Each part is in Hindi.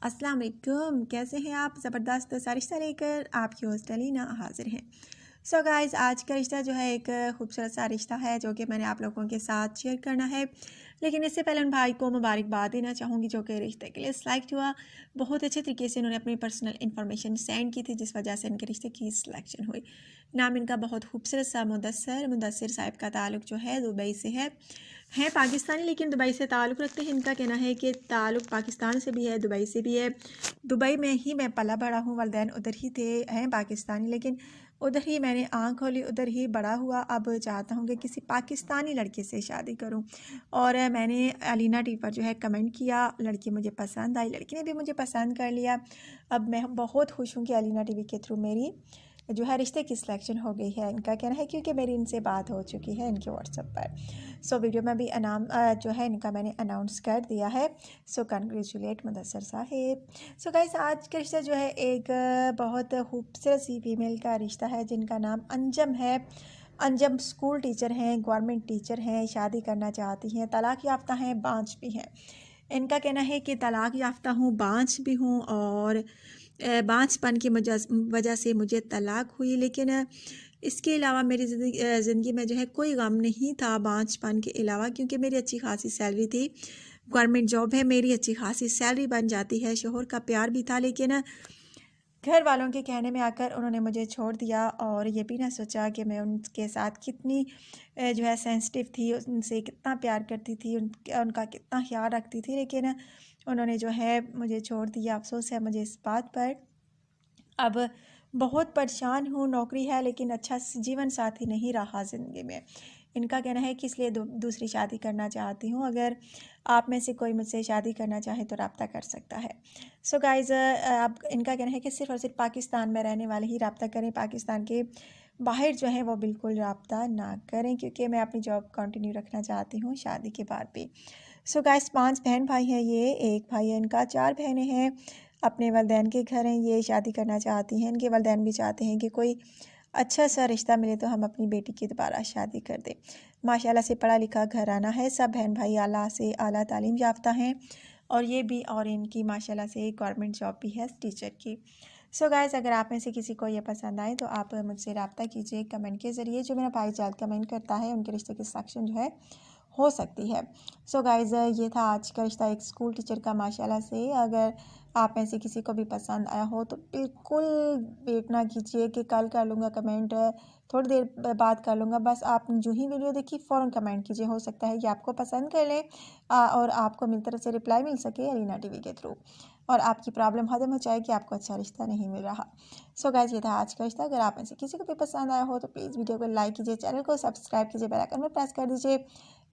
अस्सलाम वालेकुम, कैसे हैं आप? ज़बरदस्त सा रिश्ता लेकर आपकी होस्ट अलीना हाज़िर हैं। सो गाइज़, आज का रिश्ता जो है एक खूबसूरत सा रिश्ता है जो कि मैंने आप लोगों के साथ शेयर करना है। लेकिन इससे पहले उन भाई को मुबारकबाद देना चाहूँगी जो कि रिश्ते के लिए सिलेक्ट हुआ। बहुत अच्छे तरीके से उन्होंने अपनी पर्सनल इन्फॉर्मेशन सेंड की थी जिस वजह से इनके रिश्ते की सिलेक्शन हुई। नाम इनका बहुत खूबसूरत सा मुदस्सिर साहिब का ताल्लुक़ जो है दुबई से है पाकिस्तानी, लेकिन दुबई से ताल्लुक़ रखते हैं। इनका कहना है कि ताल्लुक़ पाकिस्तान से भी है, दुबई से भी है। दुबई में ही मैं पला बड़ा हूँ, वालिदैन उधर ही थे, हैं पाकिस्तानी, लेकिन उधर ही मैंने आँख खोली, उधर ही बड़ा हुआ। अब चाहता हूँ कि किसी पाकिस्तानी लड़के से शादी करूँ। और मैंने अलीना टी पर जो है कमेंट किया, लड़की मुझे पसंद आई, लड़की ने भी मुझे पसंद कर लिया। अब मैं बहुत खुश हूँ कि अलीना टीवी के थ्रू मेरी जो है रिश्ते की सिलेक्शन हो गई है। इनका कहना है क्योंकि मेरी इनसे बात हो चुकी है इनके व्हाट्सएप पर। सो वीडियो में भी जो है इनका मैंने अनाउंस कर दिया है। So congratulate Mudassir Sahib. So guys, आज का रिश्ता जो है एक बहुत खूबसूरत सी फीमेल का रिश्ता है जिनका नाम अंजम है। अंजम स्कूल टीचर हैं, गवर्नमेंट टीचर हैं, शादी करना चाहती हैं, तलाक याफ्ता हैं, बांझ भी हैं। इनका कहना है कि तलाक याफ्ता हूँ, बांझ भी हूँ और बांझपन की वजह से मुझे तलाक हुई, लेकिन इसके अलावा मेरी ज़िंदगी में जो है कोई गम नहीं था बांझपन के अलावा, क्योंकि मेरी अच्छी खासी सैलरी थी, गवर्नमेंट जॉब है मेरी, अच्छी खासी सैलरी बन जाती है, शोहर का प्यार भी था, लेकिन घर वालों के कहने में आकर उन्होंने मुझे छोड़ दिया। और ये भी ना सोचा कि मैं उनके साथ कितनी जो है सेंसिटिव थी, उनसे कितना प्यार करती थी, उनका कितना ख्याल रखती थी, लेकिन उन्होंने जो है मुझे छोड़ दिया। अफसोस है मुझे इस बात पर। अब बहुत परेशान हूँ, नौकरी है लेकिन अच्छा जीवन साथी नहीं रहा ज़िंदगी में। इनका कहना है कि इसलिए दूसरी शादी करना चाहती हूँ। अगर आप में से कोई मुझसे शादी करना चाहे तो रब्ता कर सकता है। सो गाइज़, अब इनका कहना है कि सिर्फ़ और सिर्फ पाकिस्तान में रहने वाले ही रब्ता करें, पाकिस्तान के बाहर जो है वो बिल्कुल रब्ता ना करें, क्योंकि मैं अपनी जॉब कंटिन्यू रखना चाहती हूँ शादी के बाद भी। सो गाइस, 5 बहन भाई हैं ये, एक भाई है इनका, 4 बहनें हैं। अपने वालिदैन के घर हैं, ये शादी करना चाहती हैं। इनके वालिदैन भी चाहते हैं कि कोई अच्छा सा रिश्ता मिले तो हम अपनी बेटी की दोबारा शादी कर दें। माशाल्लाह से पढ़ा लिखा घराना है, सब बहन भाई आला से आला तालीम याफ्ता हैं और ये भी, और इनकी माशाल्लाह से एक गवर्नमेंट जॉब भी है टीचर की। सो गाइस, अगर आप में से किसी को ये पसंद आए तो आप मुझसे रब्ता कीजिए कमेंट के ज़रिए। जो मेरा भाई जल्द कमेंट करता है उनके रिश्ते की सिलेक्शन जो है हो सकती है। सो गाइज़, ये था आज का रिश्ता एक स्कूल टीचर का माशाल्लाह से। अगर आप में से किसी को भी पसंद आया हो तो बिल्कुल वेट ना कीजिए कि कल कर लूँगा कमेंट, थोड़ी देर बाद कर लूँगा। बस आप जो ही वीडियो देखी फ़ौरन कमेंट कीजिए। हो सकता है कि आपको पसंद कर लें और आपको मेरी तरफ से रिप्लाई मिल सके अलीना टीवी के थ्रू, और आपकी प्रॉब्लम ख़त्म हो जाए कि आपको अच्छा रिश्ता नहीं मिल रहा। सो गाइज़, ये था आज का रिश्ता। अगर आप में से किसी को भी पसंद आया हो तो प्लीज़ वीडियो को लाइक कीजिए, चैनल को सब्सक्राइब कीजिए, बेल आइकन में प्रेस कर दीजिए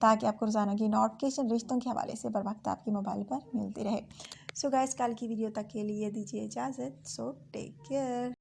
ताकि आपको रोज़ाना की नोटिफिकेशन रिश्तों के हवाले से बर वक्त आपके मोबाइल पर मिलती रहे। सो गाइस, कल की वीडियो तक के लिए दीजिए इजाज़त। So take care.